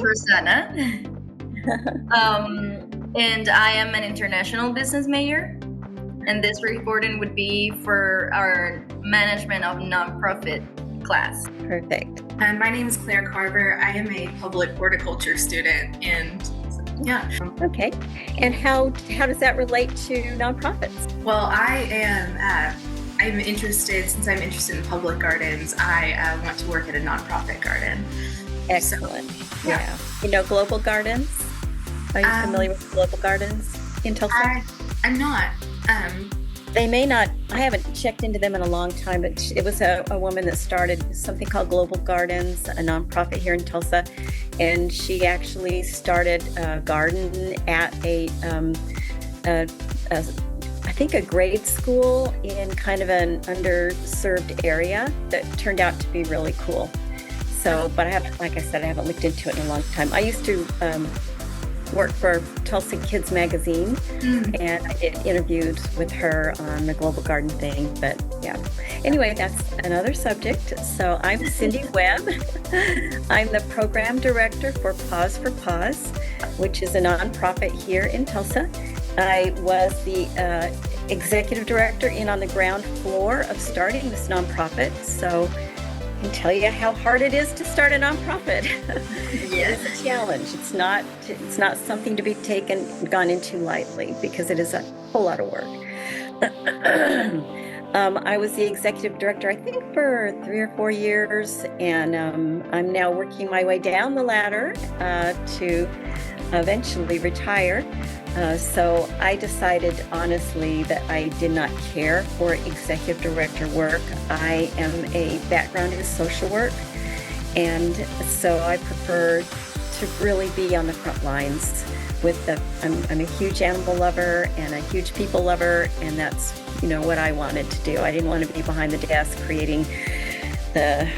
Rosanna, and I am an international business major. And this recording would be for our management of nonprofit class. Perfect. And my name is Claire Carver. I am a public horticulture student, and yeah. Okay. And how does that relate to nonprofits? Well, I'm interested, since I'm interested in public gardens, I want to work at a nonprofit garden. Excellent. So, yeah. You know Global Gardens? Are you familiar with Global Gardens in Tulsa? I'm not. They may not, I haven't checked into them in a long time, but it was a woman that started something called Global Gardens, a nonprofit here in Tulsa. And she actually started a garden at I think a grade school in kind of an underserved area that turned out to be really cool. So, but like I said, I haven't looked into it in a long time. I used to work for Tulsa Kids Magazine, and I did interviews with her on the Global Garden thing. But yeah, anyway, that's another subject. So I'm Cindy Webb. I'm the program director for Pause4Paws, which is a nonprofit here in Tulsa. I was the executive director in on the ground floor of starting this nonprofit. So I can tell you how hard it is to start a nonprofit. Yes. It's a challenge. It's not something to be gone into lightly, because it is a whole lot of work. I was the executive director, I think, for 3 or 4 years, and I'm now working my way down the ladder to eventually retire. So I decided honestly that I did not care for executive director work. I am a background in social work, and so I prefer to really be on the front lines with I'm a huge animal lover and a huge people lover, and that's what I wanted to do. I didn't want to be behind the desk creating the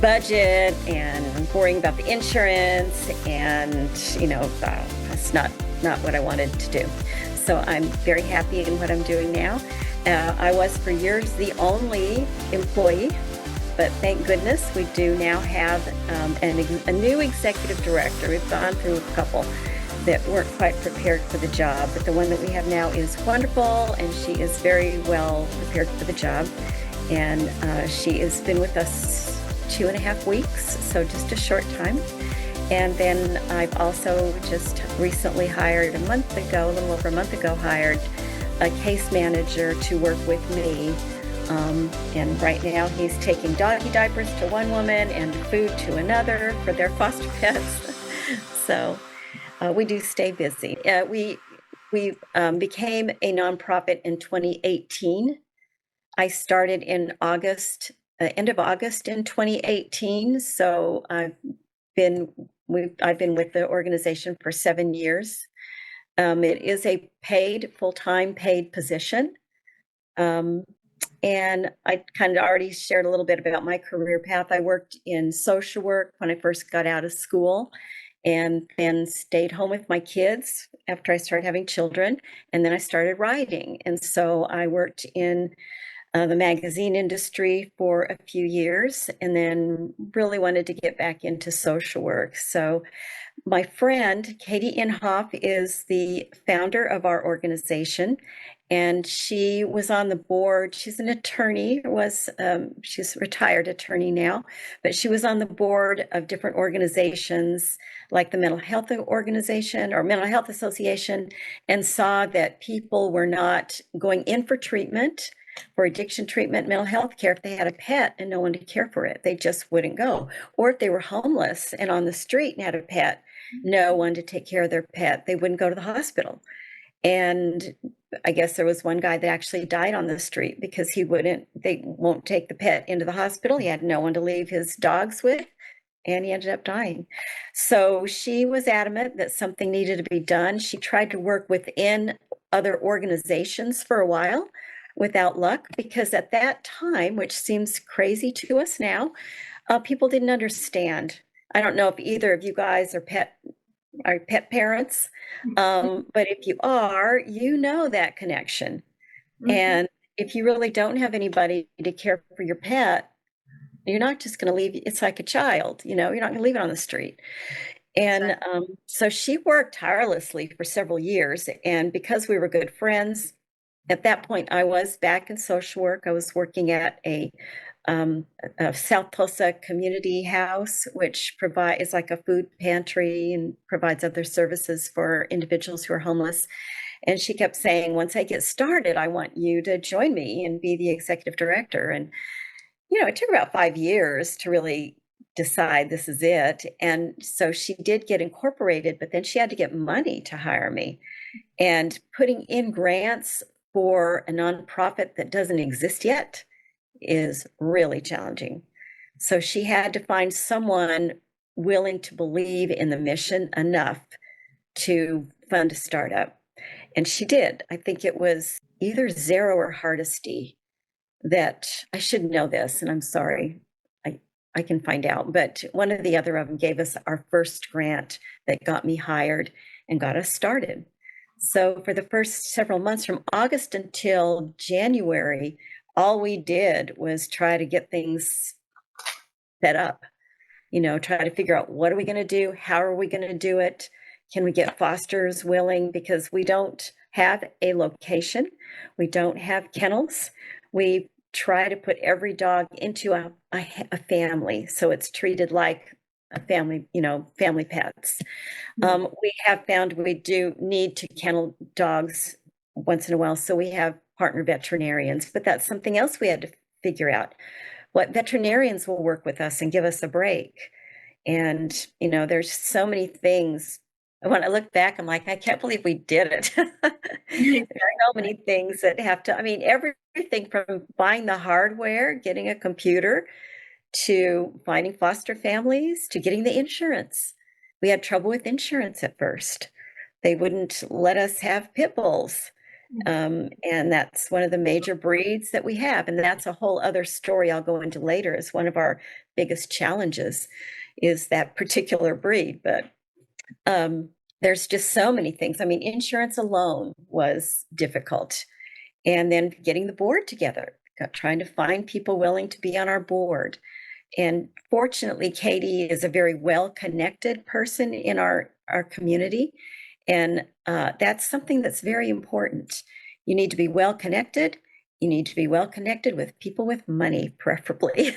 budget and worrying about the insurance, and that's not what I wanted to do. So I'm very happy in what I'm doing now. I was for years the only employee, but thank goodness we do now have a new executive director. We've gone through a couple that weren't quite prepared for the job, but the one that we have now is wonderful, and she is very well prepared for the job. And she has been with us 2.5 weeks, so just a short time. And then I've also just recently hired a little over a month ago, hired a case manager to work with me. And right now he's taking doggy diapers to one woman and food to another for their foster pets. So we do stay busy. We became a nonprofit in 2018. I started in end of August in 2018. So I've been with the organization for 7 years. It is a full-time paid position. And I kind of already shared a little bit about my career path. I worked in social work when I first got out of school, and then stayed home with my kids after I started having children. And then I started writing. And so I worked in the magazine industry for a few years, and then really wanted to get back into social work. So my friend, Katie Inhofe, is the founder of our organization, and she was on the board. She's an attorney, she's a retired attorney now, but she was on the board of different organizations like the Mental Health Organization or Mental Health Association, and saw that people were not going in for treatment, for addiction treatment, mental health care, if they had a pet and no one to care for it. They just wouldn't go. Or if they were homeless and on the street and had a pet, no one to take care of their pet, they wouldn't go to the hospital. And I guess there was one guy that actually died on the street because they won't take the pet into the hospital. He had no one to leave his dogs with, and he ended up dying. So she was adamant that something needed to be done. She tried to work within other organizations for a while, without luck, because at that time, which seems crazy to us now, people didn't understand. I don't know if either of you guys are pet parents, but if you are, that connection. Mm-hmm. And if you really don't have anybody to care for your pet, you're not just going to leave. It's like a child, you're not going to leave it on the street. And so she worked tirelessly for several years. And because we were good friends, at that point, I was back in social work. I was working at a South Tulsa community house, which is like a food pantry and provides other services for individuals who are homeless. And she kept saying, once I get started, I want you to join me and be the executive director. And, it took about 5 years to really decide this is it. And so she did get incorporated, but then she had to get money to hire me. And putting in grants for a nonprofit that doesn't exist yet is really challenging. So she had to find someone willing to believe in the mission enough to fund a startup. And she did. I think it was either Zero or Hardesty that I should know this, and I'm sorry. I can find out, but one or the other of them gave us our first grant that got me hired and got us started. So for the first several months, from August until January, all we did was try to get things set up, try to figure out what are we going to do? How are we going to do it? Can we get fosters willing? Because we don't have a location. We don't have kennels. We try to put every dog into a family. So it's treated like a family, family pets. We have found we do need to kennel dogs once in a while. So we have partner veterinarians, but that's something else we had to figure out. What veterinarians will work with us and give us a break. And, there's so many things. When I look back, I'm like, I can't believe we did it. There are so many things that have to, everything from buying the hardware, getting a computer, to finding foster families, to getting the insurance. We had trouble with insurance at first. They wouldn't let us have pit bulls. And that's one of the major breeds that we have. And that's a whole other story I'll go into later. Is one of our biggest challenges is that particular breed. But there's just so many things. Insurance alone was difficult. And then getting the board together, trying to find people willing to be on our board. And fortunately, Katie is a very well-connected person in our community. And that's something that's very important. You need to be well-connected. You need to be well-connected with people with money, preferably.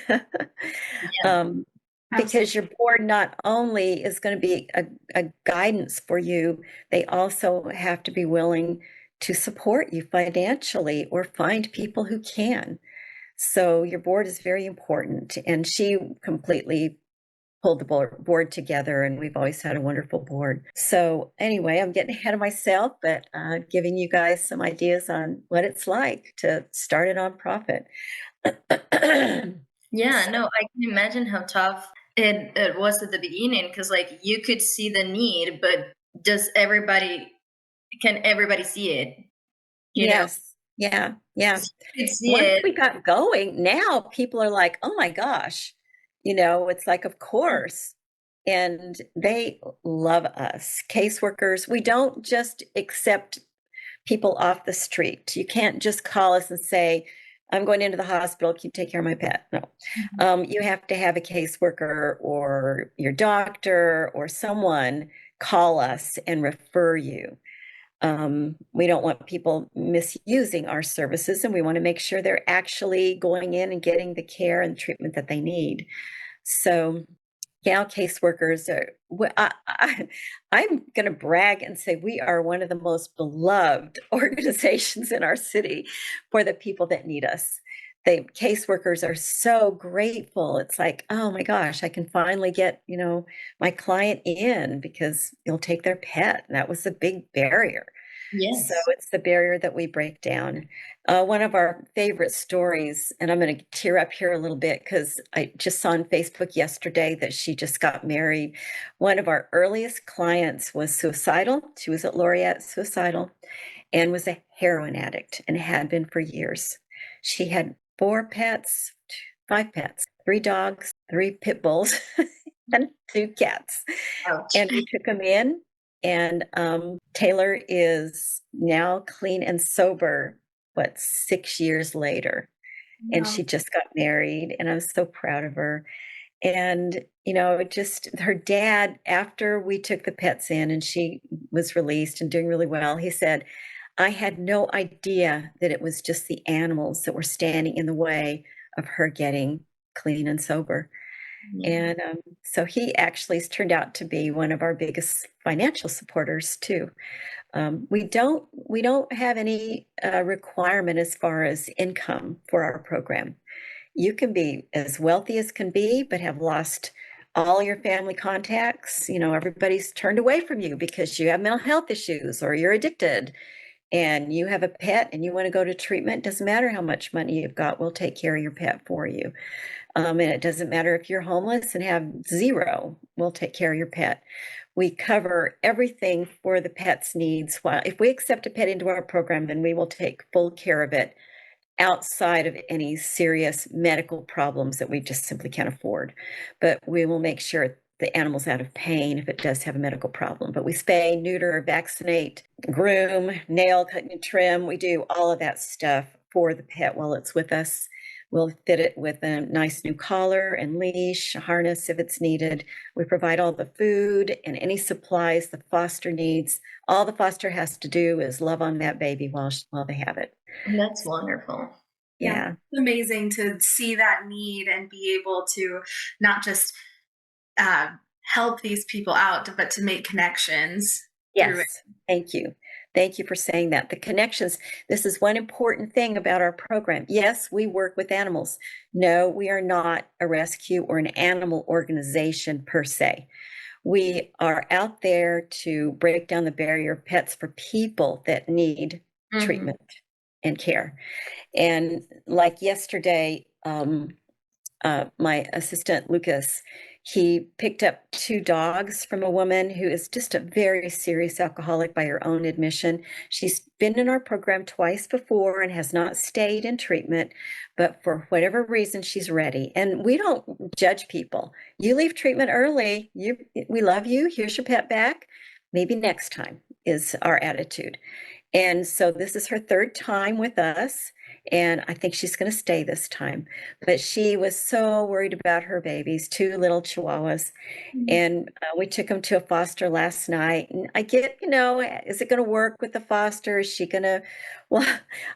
Because your board not only is going to be a guidance for you, they also have to be willing to support you financially or find people who can. So your board is very important. And she completely pulled the board together, and we've always had a wonderful board. So anyway, I'm getting ahead of myself, but giving you guys some ideas on what it's like to start a nonprofit. Yeah, no, I can imagine how tough it was at the beginning, because you could see the need, but can everybody see it? Yes. Yeah. You could see Once it. we got going, now people are like, oh my gosh, it's like, of course. And they love us. Caseworkers, we don't just accept people off the street. You can't just call us and say, I'm going into the hospital, can you take care of my pet? No. You have to have a caseworker or your doctor or someone call us and refer you. We don't want people misusing our services, and we want to make sure they're actually going in and getting the care and treatment that they need. So, yeah, caseworkers I'm going to brag and say we are one of the most beloved organizations in our city for the people that need us. The caseworkers are so grateful. It's like, oh my gosh, I can finally get, my client in because you'll take their pet. And that was a big barrier. Yes. So it's the barrier that we break down. One of our favorite stories, and I'm going to tear up here a little bit because I just saw on Facebook yesterday that she just got married. One of our earliest clients was suicidal. She was at Laureate, suicidal, and was a heroin addict and had been for years. She had 5 pets, 3 dogs, 3 pit bulls, and 2 cats. Ouch. And we took them in. And Taylor is now clean and sober, 6 years later. And she just got married, and I'm so proud of her. And, just her dad, after we took the pets in and she was released and doing really well, he said, I had no idea that it was just the animals that were standing in the way of her getting clean and sober. And so he actually has turned out to be one of our biggest financial supporters too. We don't have any requirement as far as income for our program. You can be as wealthy as can be, but have lost all your family contacts. Everybody's turned away from you because you have mental health issues or you're addicted and you have a pet and you want to go to treatment. Doesn't matter how much money you've got, we'll take care of your pet for you. And it doesn't matter if you're homeless and have zero, we'll take care of your pet. We cover everything for the pet's needs. While if we accept a pet into our program, then we will take full care of it outside of any serious medical problems that we just simply can't afford. But we will make sure the animal's out of pain if it does have a medical problem. But we spay, neuter, vaccinate, groom, nail, cut and trim. We do all of that stuff for the pet while it's with us. We'll fit it with a nice new collar and leash, harness if it's needed. We provide all the food and any supplies the foster needs. All the foster has to do is love on that baby while they have it. That's wonderful. Yeah. It's amazing to see that need and be able to not just help these people out, but to make connections through it. Yes. Thank you. Thank you for saying that. The connections, this is one important thing about our program. Yes, we work with animals. No, we are not a rescue or an animal organization per se. We are out there to break down the barrier of pets for people that need treatment and care. And like yesterday, my assistant Lucas, he picked up 2 dogs from a woman who is just a very serious alcoholic by her own admission. She's been in our program twice before and has not stayed in treatment, but for whatever reason, she's ready. And we don't judge people. You leave treatment early, we love you. Here's your pet back. Maybe next time is our attitude. And so this is her 3rd time with us, and I think she's going to stay this time. But she was so worried about her babies, 2 little chihuahuas, and we took them to a foster last night. And I get, is it going to work with the foster? Is she going to? Well,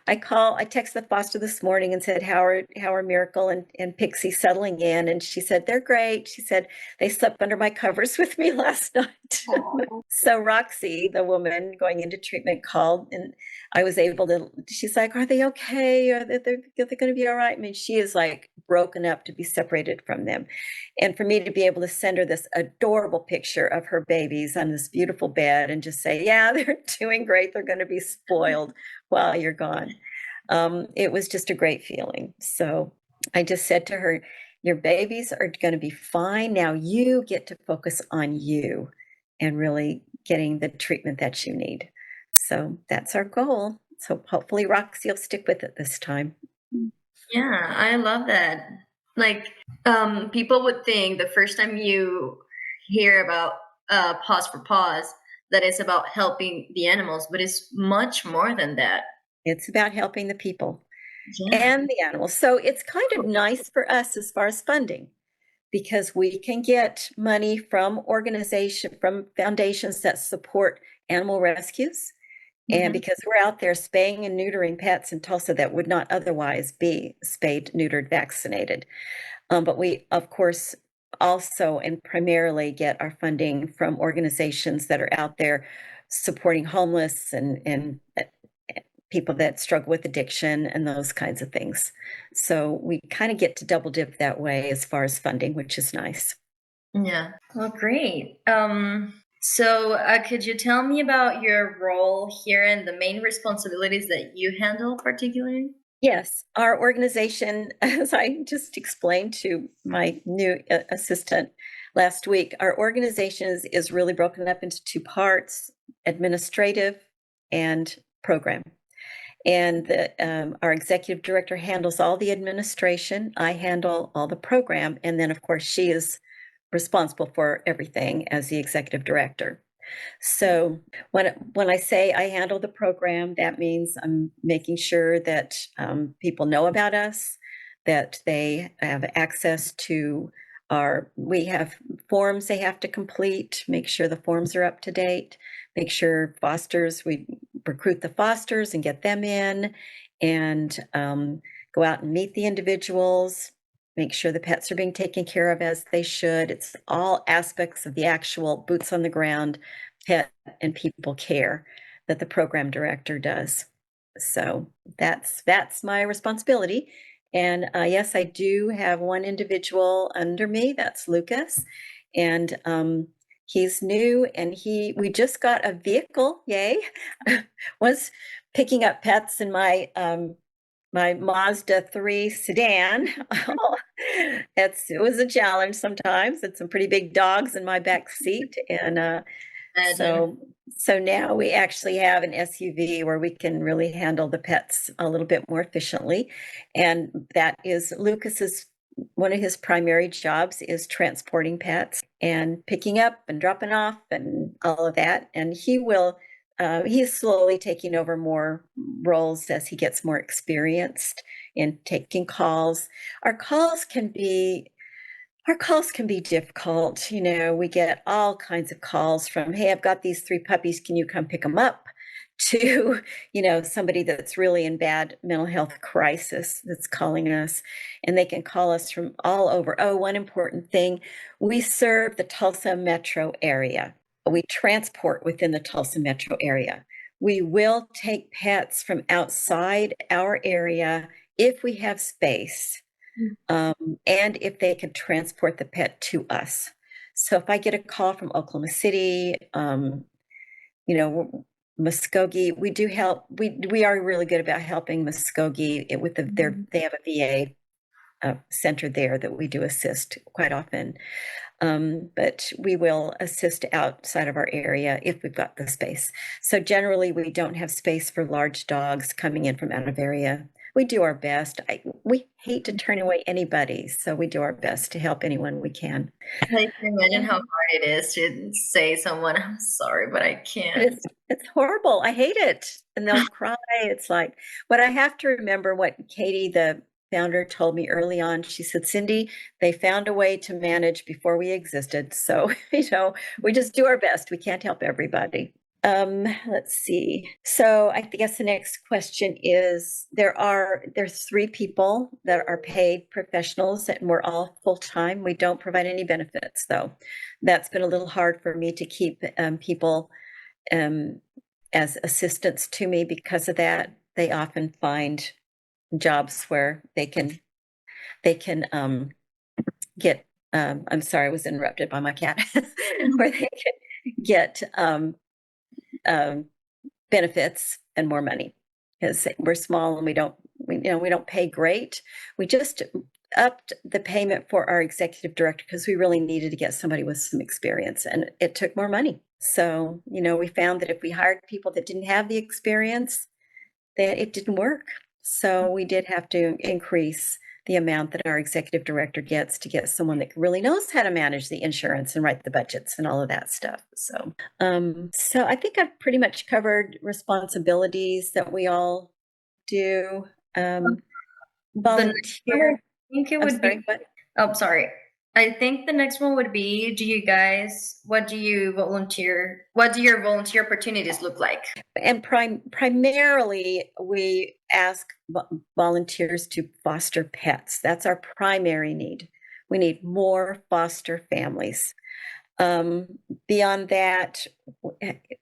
I texted the foster this morning and said, how are Miracle and Pixie settling in? And she said, they're great. She said, they slept under my covers with me last night. So Roxy, the woman going into treatment, called and I was able to, she's like, are they okay? Are they going to be all right? I mean, she is like broken up to be separated from them. And for me to be able to send her this adorable picture of her babies on this beautiful bed and just say, yeah, they're doing great. They're going to be spoiled while you're gone. It was just a great feeling. So I just said to her, your babies are going to be fine. Now you get to focus on you and really getting the treatment that you need. So that's our goal. So hopefully Roxy will stick with it this time. Yeah, I love that. Like, people would think the first time you hear about Pause4Paws that it's about helping the animals, but it's much more than that. It's about helping the people and the animals. So it's kind of nice for us as far as funding, because we can get money from foundations that support animal rescues. And because we're out there spaying and neutering pets in Tulsa that would not otherwise be spayed, neutered, vaccinated. But we, of course, also and primarily get our funding from organizations that are out there supporting homeless and people that struggle with addiction and those kinds of things. So we kind of get to double dip that way as far as funding, which is nice. Yeah. Well, great. So could you tell me about your role here and the main responsibilities that you handle particularly? Yes, our organization, as I just explained to my new assistant last week, our organization is really broken up into 2 parts, administrative and program. And our executive director handles all the administration. I handle all the program. And then, of course, she is responsible for everything as the executive director. So when I say I handle the program, that means I'm making sure that people know about us, that they have access to We have forms they have to complete, make sure the forms are up to date, make sure we recruit the fosters and get them in, and go out and meet the individuals, make sure the pets are being taken care of as they should. It's all aspects of the actual boots on the ground pet and people care that the program director does. So that's my responsibility. And yes, I do have one individual under me. That's Lucas, and he's new. And we just got a vehicle. Yay! Was picking up pets in my my Mazda 3 sedan. It was a challenge sometimes. It's some pretty big dogs in my back seat, and Imagine. so now we actually have an SUV where we can really handle the pets a little bit more efficiently. And that is Lucas's one of his primary jobs is transporting pets and picking up and dropping off and all of that. And he's slowly taking over more roles as he gets more experienced in taking calls. Our calls can be difficult. We get all kinds of calls from, hey, I've got these 3 puppies. Can you come pick them up? To, somebody that's really in bad mental health crisis that's calling us. And they can call us from all over. Oh, one important thing, we serve the Tulsa metro area. We transport within the Tulsa metro area. We will take pets from outside our area if we have space. And if they can transport the pet to us. So if I get a call from Oklahoma City, Muskogee, we do help. We are really good about helping Muskogee with they have a VA center there that we do assist quite often. But we will assist outside of our area if we've got the space. So generally, we don't have space for large dogs coming in from out of area. We do our best. We hate to turn away anybody, so we do our best to help anyone we can. I can imagine how hard it is to say someone, I'm sorry, but I can't. It's horrible. I hate it. And they'll cry. It's like, but I have to remember what Katie, the founder, told me early on. She said, Cindy, they found a way to manage before we existed. So, we just do our best. We can't help everybody. Let's see. So I guess the next question is there's 3 people that are paid professionals and we're all full-time. We don't provide any benefits though. That's been a little hard for me to keep people as assistants to me because of that. They often find jobs where they can get I'm sorry, I was interrupted by my cat where they can get benefits and more money because we're small and we don't pay great. We just upped the payment for our executive director because we really needed to get somebody with some experience and it took more money. So, we found that if we hired people that didn't have the experience, that it didn't work. So we did have to increase the amount that our executive director gets to get someone that really knows how to manage the insurance and write the budgets and all of that stuff. So I think I've pretty much covered responsibilities that we all do. Volunteer. I think it would be. Oh, sorry. I think the next one would be, what do your volunteer opportunities look like? And primarily, we ask volunteers to foster pets. That's our primary need. We need more foster families. Beyond that,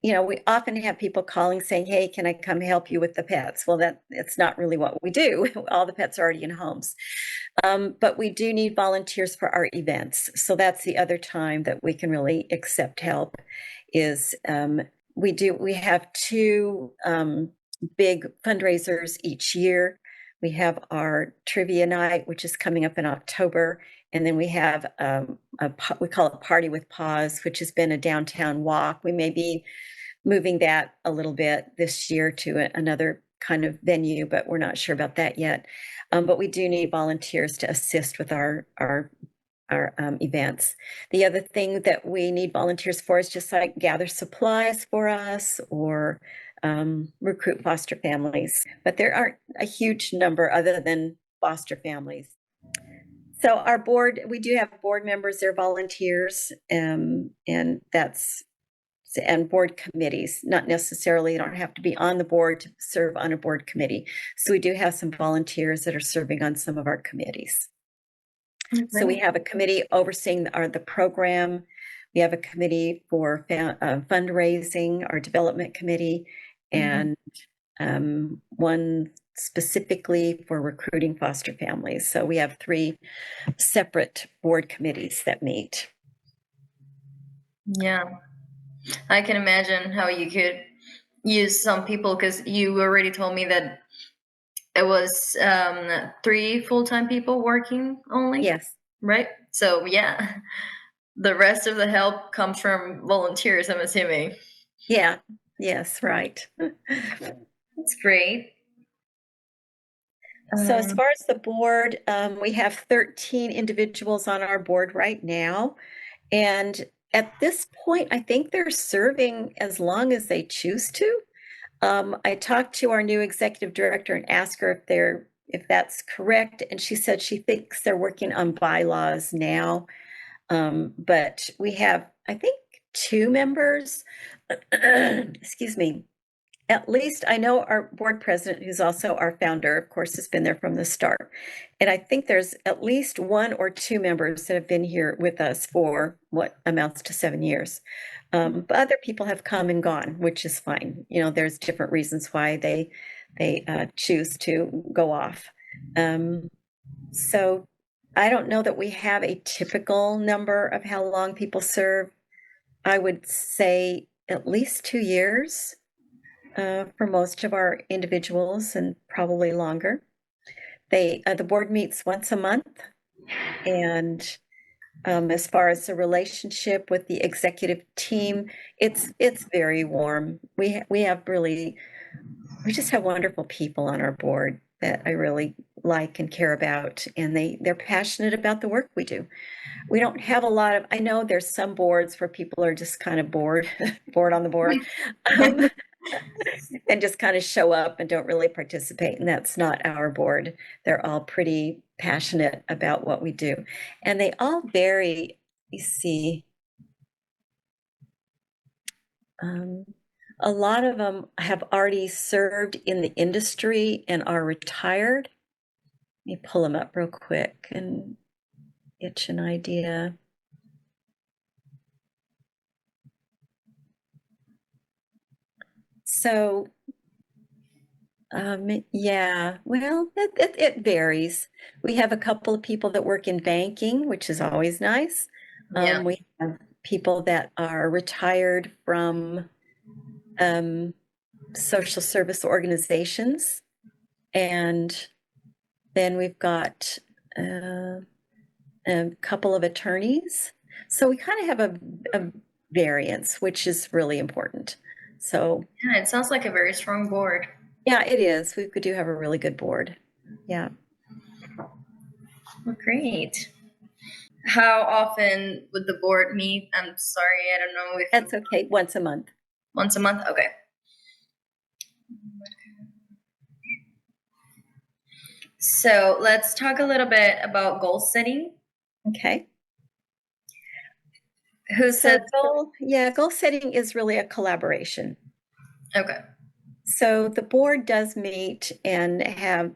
we often have people calling saying, hey, can I come help you with the pets? Well, it's not really what we do. All the pets are already in homes. But we do need volunteers for our events. So that's the other time that we can really accept help is we have 2 big fundraisers each year. We have our trivia night, which is coming up in October. And then we have we call it Party with Pause, which has been a downtown walk. We may be moving that a little bit this year to another kind of venue, but we're not sure about that yet. But we do need volunteers to assist with our events. The other thing that we need volunteers for is just like gather supplies for us or recruit foster families. But there aren't a huge number other than foster families. So our board, we do have board members, they're volunteers, and board committees, not necessarily, you don't have to be on the board to serve on a board committee. So we do have some volunteers that are serving on some of our committees. So we have a committee overseeing the program. We have a committee for fundraising, our development committee, and one specifically for recruiting foster families. So we have 3 separate board committees that meet. Yeah, I can imagine how you could use some people, because you already told me that it was 3 full-time people working only. Yes. Right? So yeah, the rest of the help comes from volunteers, I'm assuming. Yeah. Yes, right. That's great. So as far as the board, we have 13 individuals on our board right now. And at this point, I think they're serving as long as they choose to. I talked to our new executive director and asked her if that's correct. And she said she thinks they're working on bylaws now. But we have, I think, 2 members, excuse me. At least I know our board president, who's also our founder, of course, has been there from the start. And I think there's at least 1 or 2 members that have been here with us for what amounts to 7 years. But other people have come and gone, which is fine. You know, there's different reasons why they choose to go off. So I don't know that we have a typical number of how long people serve. I would say at least 2 years. For most of our individuals, and probably longer. The board meets once a month, and as far as the relationship with the executive team, it's very warm. We just have wonderful people on our board that I really like and care about, and they're passionate about the work we do. We don't have a lot of, I know there's some boards where people are just kind of bored on the board. And just kind of show up and don't really participate. And that's not our board. They're all pretty passionate about what we do. And they all vary, you see. A lot of them have already served in the industry and are retired. Let me pull them up real quick and get you an idea. So yeah, well, it varies. We have a couple of people that work in banking, which is always nice. Yeah. We have people that are retired from social service organizations. And then we've got a couple of attorneys. So we kind of have a variance, which is really important. So yeah, it sounds like a very strong board. Yeah, it is. We do have a really good board. Yeah. Well, great. How often would the board meet? I'm sorry, I don't know if That's okay. Once a month. Once a month? Okay. So let's talk a little bit about goal setting. Okay. Who said goal setting is really a collaboration. Okay. So the board does meet and have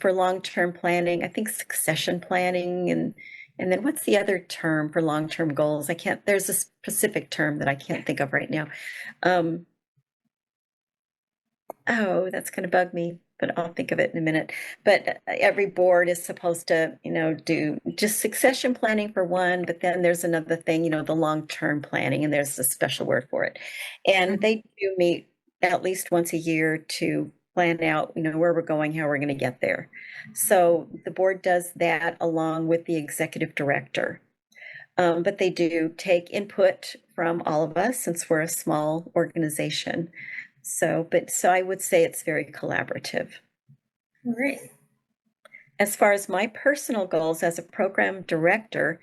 for long-term planning, I think succession planning, and then what's the other term for long-term goals? There's a specific term that I can't think of right now. Oh, that's going to bug me, but I'll think of it in a minute. But every board is supposed to, do just succession planning for one, but then there's another thing, the long-term planning, and there's a special word for it. And they do meet at least once a year to plan out, where we're going, how we're going to get there. So the board does that along with the executive director. But they do take input from all of us since we're a small organization. So I would say it's very collaborative. Great. As far as my personal goals as a program director,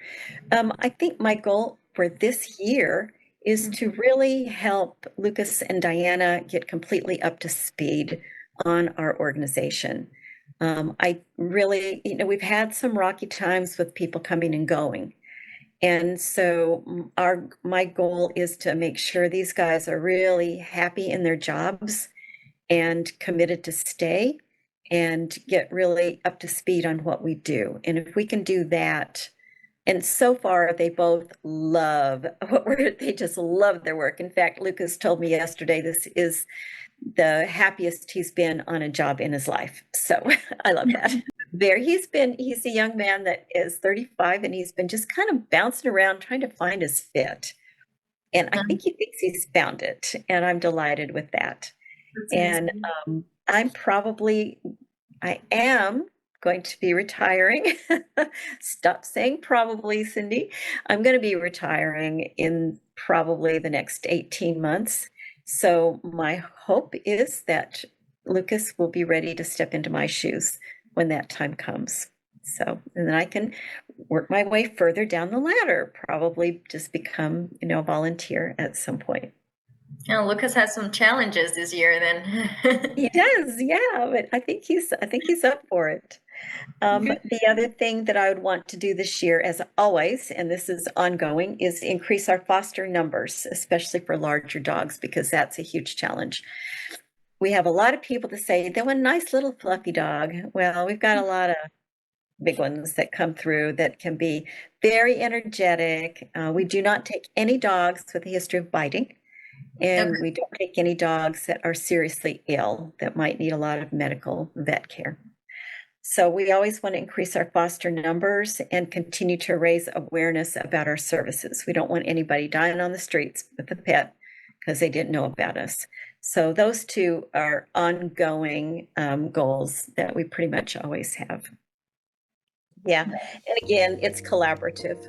I think my goal for this year is to really help Lucas and Diana get completely up to speed on our organization. I really, we've had some rocky times with people coming and going. And so my goal is to make sure these guys are really happy in their jobs and committed to stay and get really up to speed on what we do. And if we can do that, and so far they both love they just love their work. In fact, Lucas told me yesterday this is the happiest he's been on a job in his life. So I love that. He's a young man that is 35 and he's been just kind of bouncing around trying to find his fit. And I think he thinks he's found it. And I'm delighted with that. And I am going to be retiring. Stop saying probably, Cindy. I'm going to be retiring in probably the next 18 months. So my hope is that Lucas will be ready to step into my shoes when that time comes. So, and then I can work my way further down the ladder, probably just become, a volunteer at some point. Yeah, Lucas has some challenges this year then. He does, yeah, but I think he's up for it. The other thing that I would want to do this year, as always, and this is ongoing, is increase our foster numbers, especially for larger dogs, because that's a huge challenge. We have a lot of people that say they want a nice little fluffy dog. Well, we've got a lot of big ones that come through that can be very energetic. We do not take any dogs with a history of biting. And we don't take any dogs that are seriously ill that might need a lot of medical vet care. So we always want to increase our foster numbers and continue to raise awareness about our services. We don't want anybody dying on the streets with a pet because they didn't know about us. So those two are ongoing goals that we pretty much always have. Yeah, and again, it's collaborative.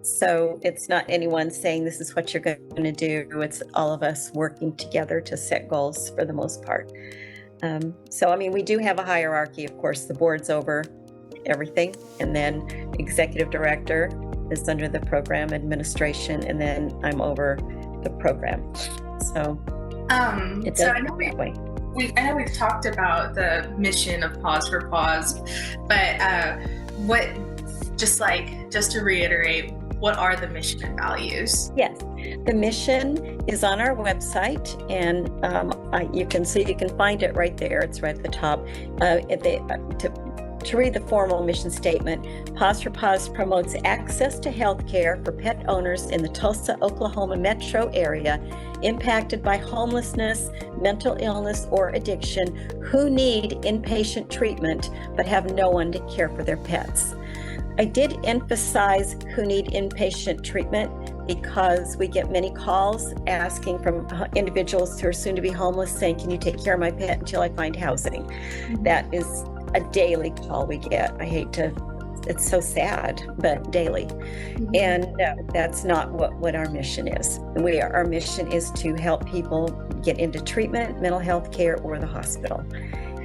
So it's not anyone saying this is what you're going to do. It's all of us working together to set goals for the most part. So, I mean, we do have a hierarchy. Of course, the board's over everything. And then executive director is under the program administration. And then I'm over the program. So it does I know that way. I know we've talked about the mission of Pause4Paws, but just to reiterate, what are the mission and values? Yes, the mission is on our website, and you can find it right there. It's right at the top. To read the formal mission statement, Pause4Paws promotes access to health care for pet owners in the Tulsa, Oklahoma metro area impacted by homelessness, mental illness, or addiction who need inpatient treatment but have no one to care for their pets. I did emphasize who need inpatient treatment because we get many calls asking from individuals who are soon to be homeless saying, can you take care of my pet until I find housing? That is a daily call we get. It's so sad, but daily. And no, that's not what our mission is. Our mission is to help people get into treatment, mental health care, or the hospital.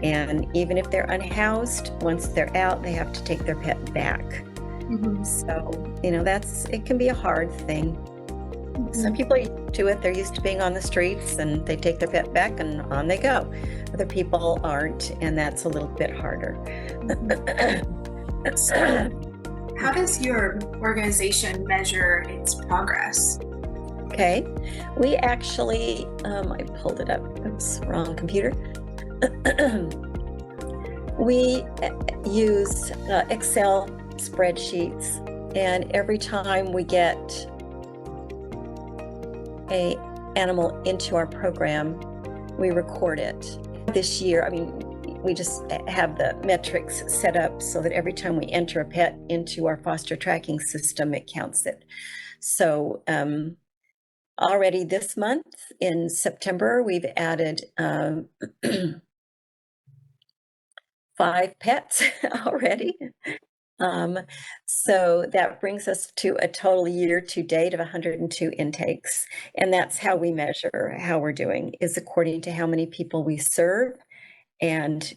And even if they're unhoused, once they're out, they have to take their pet back. So, it can be a hard thing. Some people are used to it. They're used to being on the streets and they take their pet back and on they go. Other people aren't, and that's a little bit harder. How does your organization measure its progress? Okay, we actually, I pulled it up. Oops, wrong computer. We use Excel spreadsheets, and every time we get a animal into our program, we record it. This year, we just have the metrics set up so that every time we enter a pet into our foster tracking system, it counts it. So already this month in September, we've added 5 pets already. So that brings us to a total year to date of 102 intakes. And that's how we measure how we're doing, is according to how many people we serve. And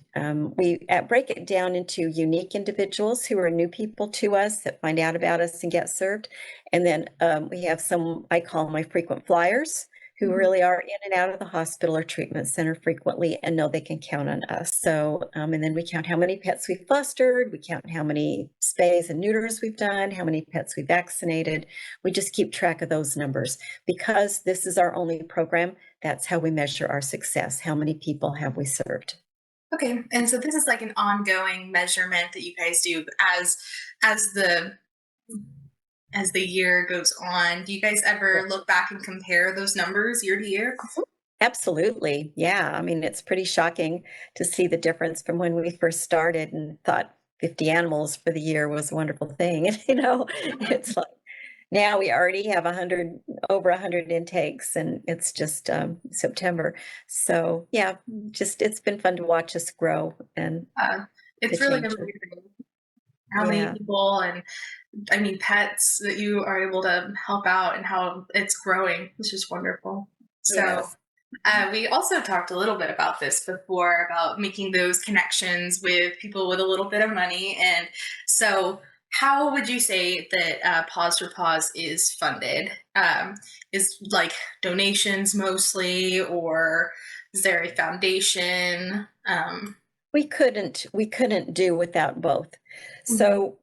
we break it down into unique individuals who are new people to us that find out about us and get served. And then we have some, I call my frequent flyers, who really are in and out of the hospital or treatment center frequently and know they can count on us. So, and then we count how many pets we've fostered, we count how many spays and neuters we've done, how many pets we vaccinated. We just keep track of those numbers. Because this is our only program, that's how we measure our success. How many people have we served? Okay, and so this is like an ongoing measurement that you guys do as the as the year goes on. Do you guys ever look back and compare those numbers year to year? Absolutely. Yeah. I mean, it's pretty shocking to see the difference from when we first started and thought 50 animals for the year was a wonderful thing. And, it's like now we already have over 100 intakes, and it's just September. So, yeah, just it's been fun to watch us grow and the It's really changes. amazing how many Yeah. people and I mean pets that you are able to help out and how it's growing. It's just wonderful. So Yes. we also talked a little bit about this before about making those connections with people with a little bit of money. And so, how would you say that Pause4Paws is funded? Is like donations mostly, or is there a foundation? We couldn't do without both. So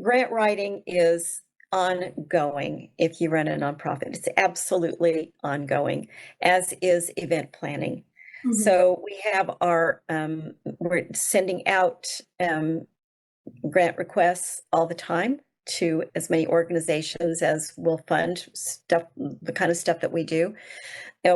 grant writing is ongoing if you run a nonprofit. It's absolutely ongoing, as is event planning. So we have we're sending out grant requests all the time to as many organizations as will fund stuff, the kind of stuff that we do.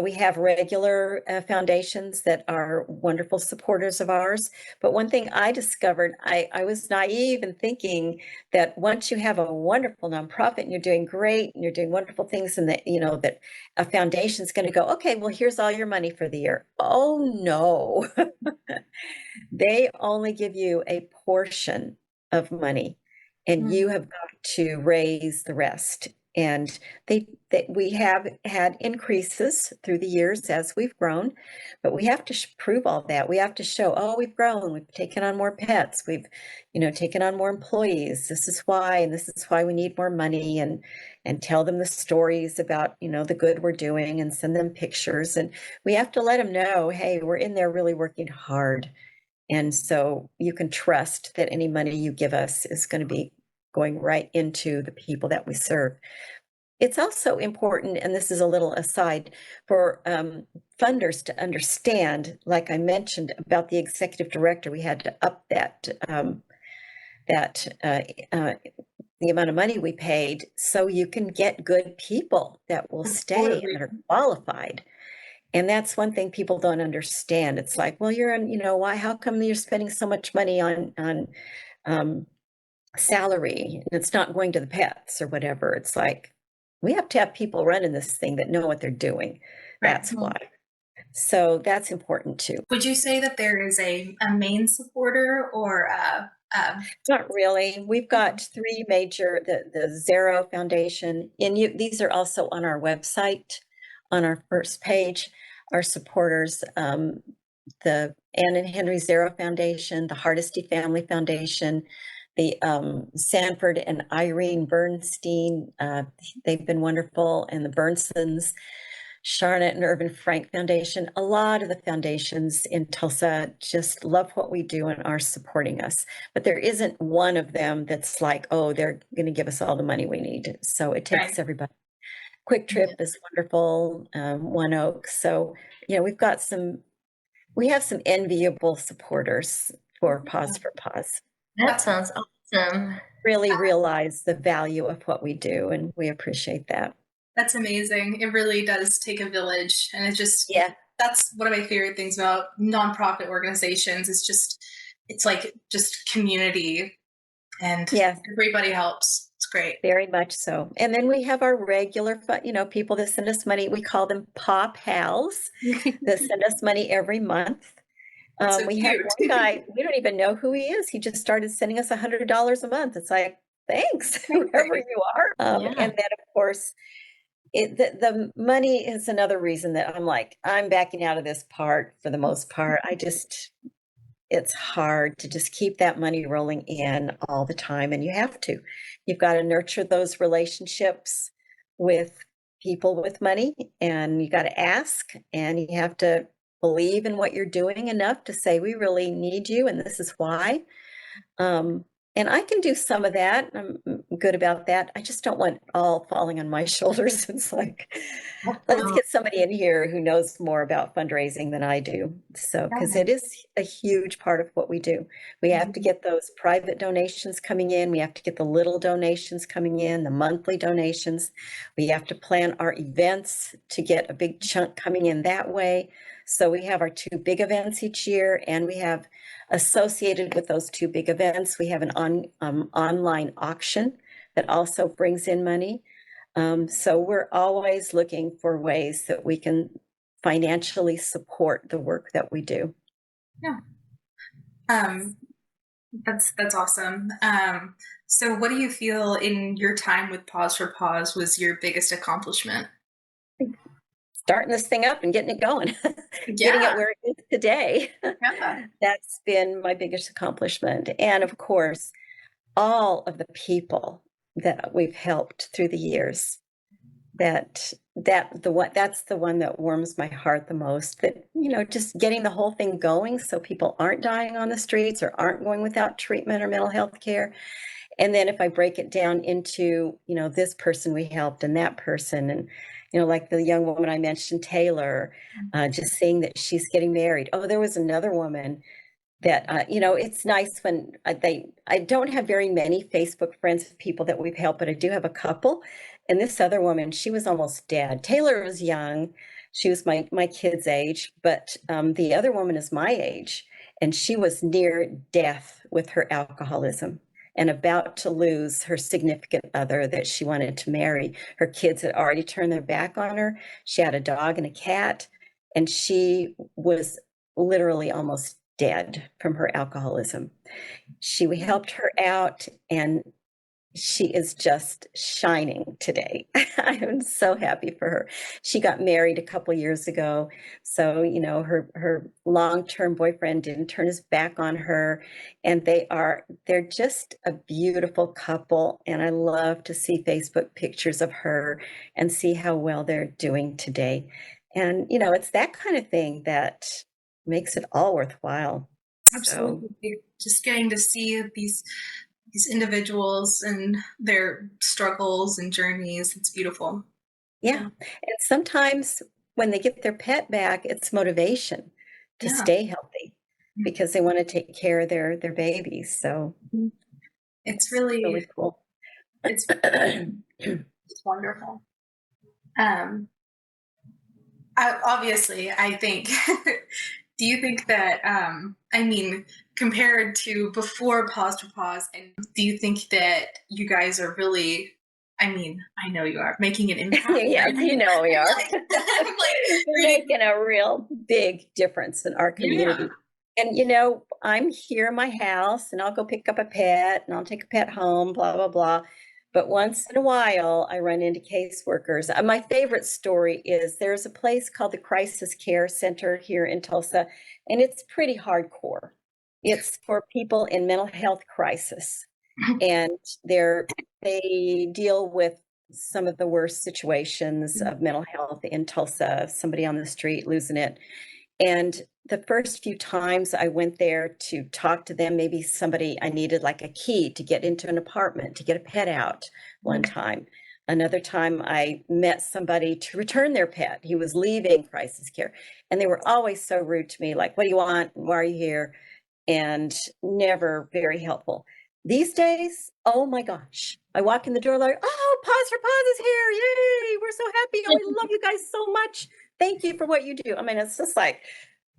We have regular foundations that are wonderful supporters of ours. But one thing I discovered, I was naive in thinking that once you have a wonderful nonprofit and you're doing great and you're doing wonderful things, and that, that a foundation is going to go, okay, well, here's all your money for the year. Oh, no. They only give you a portion of money, and you have got to raise the rest. And we have had increases through the years as we've grown, but we have to prove all that. We have to show, oh, we've grown, we've taken on more pets, we've, taken on more employees. This is why, and this is why we need more money, and tell them the stories about, the good we're doing, and send them pictures. And we have to let them know, hey, we're in there really working hard. And so you can trust that any money you give us is going to be going right into the people that we serve. It's also important, and this is a little aside, for funders to understand, like I mentioned about the executive director, we had to up the amount of money we paid so you can get good people that will stay and that are qualified. And that's one thing people don't understand. It's like, well, you're in, why, how come you're spending so much money on salary and it's not going to the pets or whatever? It's like, we have to have people running this thing that know what they're doing. That's why. So that's important too. Would you say that there is a main supporter or not really? We've got three major, the Zero Foundation, and these are also on our website, on our first page. Our supporters, the Ann and Henry Zero Foundation, the Hardesty Family Foundation, the Sanford and Irene Bernstein, they've been wonderful, and the Bernsons, Charlotte and Irvin Frank Foundation. A lot of the foundations in Tulsa just love what we do and are supporting us. But there isn't one of them that's like, oh, they're going to give us all the money we need. So it takes everybody. Quick Trip is wonderful, One Oak. So, we have some enviable supporters for Pause4Paws. That sounds awesome. Really realize the value of what we do, and we appreciate that. That's amazing. It really does take a village. And it's just, that's one of my favorite things about nonprofit organizations. It's like just community, and everybody helps. It's great. Very much so. And then we have our regular, people that send us money. We call them Paw Pals that send us money every month. We have one guy, we don't even know who he is. He just started sending us $100 a month. It's like, thanks, whoever you are. And then, of course, the money is another reason that I'm like, I'm backing out of this part for the most part. It's hard to just keep that money rolling in all the time. And you've got to nurture those relationships with people with money, and you got to ask, and you have to believe in what you're doing enough to say, we really need you, and this is why. Um, and I can do some of that. I'm good about that. I just don't want it all falling on my shoulders. It's like, let's Absolutely. get somebody in here who knows more about fundraising than I do. So, because it is a huge part of what we do. We have to get those private donations coming in. We have to get the little donations coming in, the monthly donations. We have to plan our events to get a big chunk coming in that way. So we have our two big events each year, and we have associated with those two big events, we have an online auction that also brings in money. So we're always looking for ways that we can financially support the work that we do. Yeah. Um, that's awesome. So what do you feel in your time with Pause for Pause was your biggest accomplishment? Starting this thing up and getting it going, getting Yeah. it where it is today. Yeah. That's been my biggest accomplishment. And of course, all of the people that we've helped through the years, that's the one that warms my heart the most, that just getting the whole thing going so people aren't dying on the streets or aren't going without treatment or mental health care. And then if I break it down into this person we helped and that person, and like the young woman I mentioned, Taylor, just seeing that she's getting married. Oh, there was another woman that it's nice when I don't have very many Facebook friends of people that we've helped, but I do have a couple. And this other woman, she was almost dead. Taylor was young. She was my kid's age, but the other woman is my age, and she was near death with her alcoholism and about to lose her significant other that she wanted to marry. Her kids had already turned their back on her. She had a dog and a cat, and she was literally almost dead from her alcoholism. We helped her out, and she is just shining today. I'm so happy for her. She got married a couple years ago. So, her long-term boyfriend didn't turn his back on her. And they're just a beautiful couple. And I love to see Facebook pictures of her and see how well they're doing today. And, it's that kind of thing that makes it all worthwhile. So, Absolutely. Just getting to see these individuals and their struggles and journeys. It's beautiful. yeah. Yeah. And sometimes when they get their pet back, it's motivation to Yeah. stay healthy because they want to take care of their babies. So It's it's really really, cool. it's, it's wonderful. Um, obviously, I think, do you think that, I mean, compared to before Pause to Pause, and do you think that you guys are really, I mean, I know you are making an impact. Yes, Right? we are. I'm like We're reading. making a real big difference in our community. And I'm here in my house, and I'll go pick up a pet, and I'll take a pet home, blah, blah, blah. But once in a while, I run into caseworkers. My favorite story is there's a place called the Crisis Care Center here in Tulsa, and it's pretty hardcore. It's for people in mental health crisis, and they deal with some of the worst situations of mental health in Tulsa, somebody on the street losing it. And the first few times I went there to talk to them, maybe somebody, I needed like a key to get into an apartment, to get a pet out one time. Another time I met somebody to return their pet. He was leaving crisis care. And they were always so rude to me, like, what do you want? Why are you here? And never very helpful. These days, oh my gosh, I walk in the door like, oh, Pause for Pause is here. Yay, we're so happy. Oh, we love you guys so much. Thank you for what you do. I mean, it's just like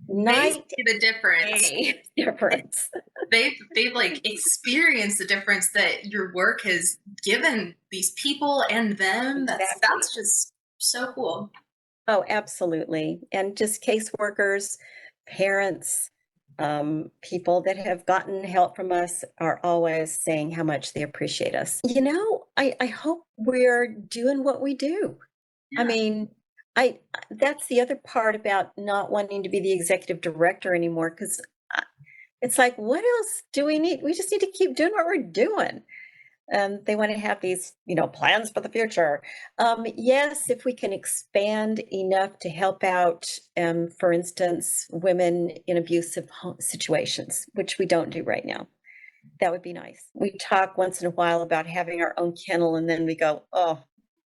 They night see the difference. day difference. They've like experienced the difference that your work has given these people and them. Exactly. That's just so cool. Oh, absolutely. And just caseworkers, parents, people that have gotten help from us are always saying how much they appreciate us. I hope we're doing what we do. I Yeah. mean, that's the other part about not wanting to be the executive director anymore, because it's like, what else do we need? We just need to keep doing what we're doing. They want to have these, plans for the future. Yes, if we can expand enough to help out, for instance, women in abusive situations, which we don't do right now. That would be nice. We talk once in a while about having our own kennel, and then we go, oh,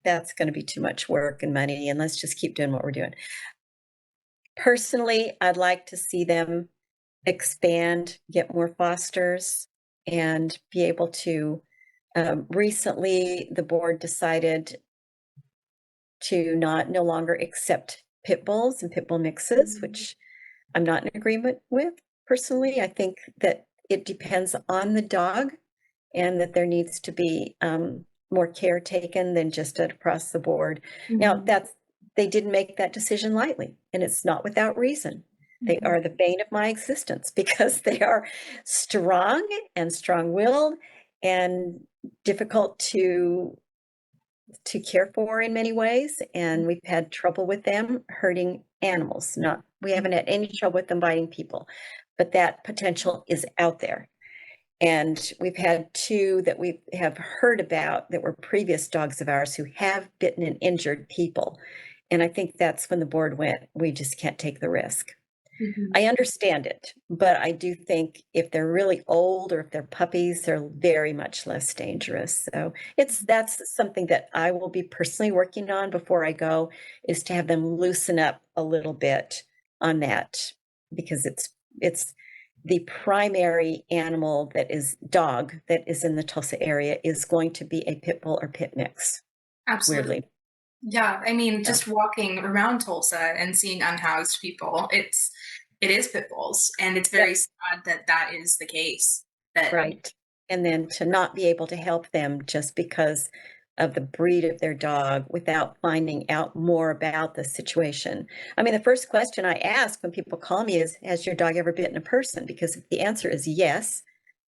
that's going to be too much work and money, and let's just keep doing what we're doing. Personally, I'd like to see them expand, get more fosters, and be able to. Recently, the board decided to no longer accept pit bulls and pit bull mixes, which I'm not in agreement with personally. I think that it depends on the dog and that there needs to be more care taken than just across the board. Now, they didn't make that decision lightly, and it's not without reason. They are the bane of my existence because they are strong and strong-willed and difficult to care for in many ways, and we've had trouble with them hurting animals. Not we haven't had any trouble with them biting people, but that potential is out there. And we've had two that we have heard about that were previous dogs of ours who have bitten and injured people. And I think that's when the board went, we just can't take the risk. I understand it, but I do think if they're really old or if they're puppies, they're very much less dangerous. So that's something that I will be personally working on before I go, is to have them loosen up a little bit on that, because it's the primary animal that is dog that is in the Tulsa area is going to be a pit bull or pit mix. Absolutely. Weirdly. Yeah, I mean, So, just walking around Tulsa and seeing unhoused people, it is pit bulls, and it's very sad that that is the case. That right. And then to not be able to help them just because of the breed of their dog without finding out more about the situation. I mean, the first question I ask when people call me is, has your dog ever bitten a person? Because if the answer is yes,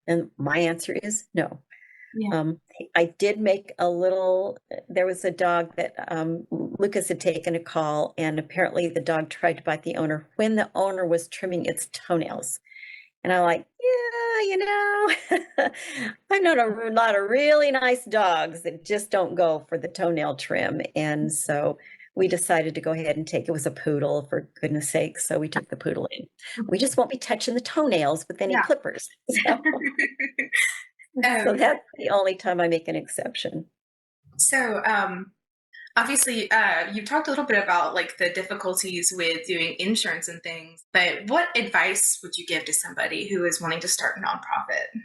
then my answer is no. yeah. I did make there was a dog that Lucas had taken a call, and apparently the dog tried to bite the owner when the owner was trimming its toenails. And I'm like, yeah, I'm not a lot of really nice dogs that just don't go for the toenail trim. And so we decided to go ahead and it was a poodle, for goodness sake. So we took the poodle in. We just won't be touching the toenails with any Yeah. clippers. So Um, that's the only time I make an exception. so, obviously, you talked a little bit about like the difficulties with doing insurance and things, but what advice would you give to somebody who is wanting to start a nonprofit?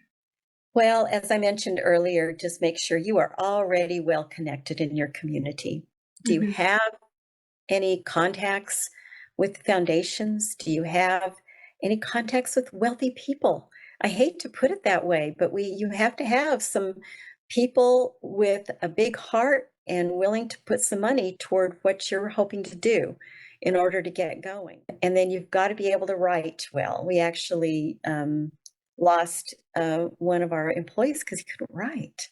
Well, as I mentioned earlier, just make sure you are already well connected in your community. Do you have any contacts with foundations? Do you have any contacts with wealthy people? I hate to put it that way, but you have to have some people with a big heart and willing to put some money toward what you're hoping to do in order to get going. And then you've got to be able to write well. We actually lost one of our employees because he couldn't write.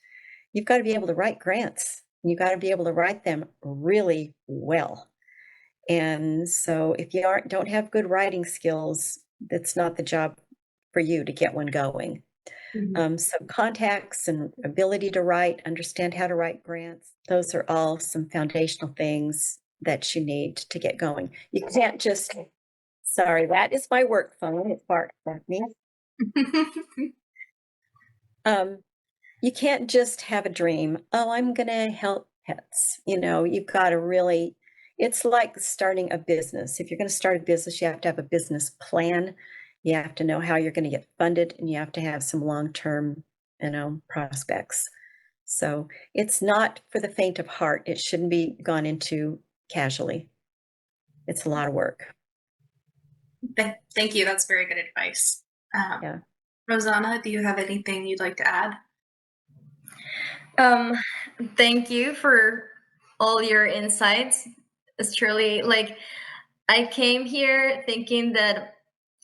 You've got to be able to write grants. You've got to be able to write them really well. And so if you don't have good writing skills, that's not the job for you to get one going. So contacts and ability to write, understand how to write grants, those are all some foundational things that you need to get going. You can't just, sorry, that is my work phone. It barks at me. You can't just have a dream. Oh, I'm going to help pets. You've got to really, it's like starting a business. If you're going to start a business, you have to have a business plan. You have to know how you're going to get funded, and you have to have some long-term, prospects. So it's not for the faint of heart. It shouldn't be gone into casually. It's a lot of work. Thank you. That's very good advice. Yeah. Rosanna, do you have anything you'd like to add? Thank you for all your insights. It's truly like I came here thinking that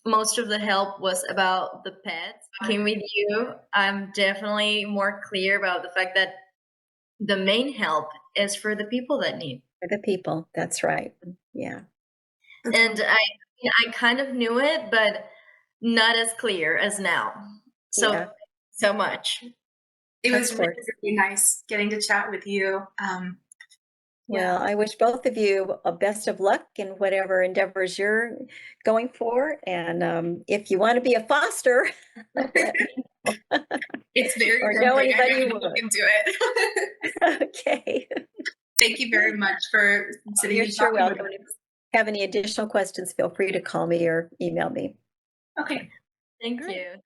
most of the help was about the pets. Talking with you, I'm definitely more clear about the fact that the main help is for the people that need. For the people. That's right. Yeah. And I kind of knew it, but not as clear as now. So Yeah. so much. It of was really, course. really nice getting to chat with you. Yeah. Well, I wish both of you a best of luck in whatever endeavors you're going for. And if you want to be a foster, let me know. It's very Or know tempting. I anybody who gotta look would. into it. Okay. Thank you very much for sitting You're and sure talking with welcome. If us. you have any additional questions, feel free to call me or email me. Okay. Thank All right. you.